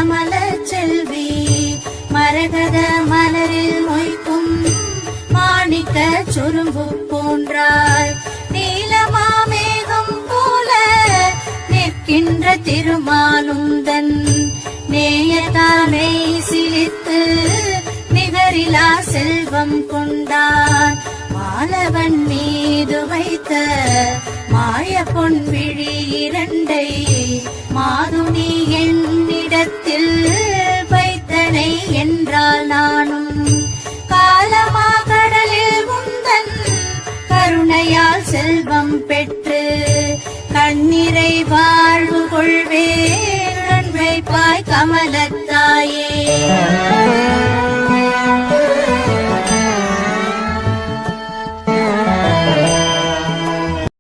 கமல செல்வி மரகத மலரில் மொய்க்கும் மாணிக்க சுரும்பு போன்றாய் நீலமாமேகம் போல நிற்கின்ற திருமாலுந்தன் நேயத்தாலே சிலித்து நிகரிலா செல்வம் கொண்டான் மாலவன் மீது வைத்த மாய பொன் விழி இரண்டை மாதுனி என்னிடத்தில் வைத்தனை என்றால் நானும் காலமா கடலில் உந்தன் கருணையால் செல்வம் பெற்று கண்ணிறை வாழ்வு கொள்வேன் வைப்பாய் கமல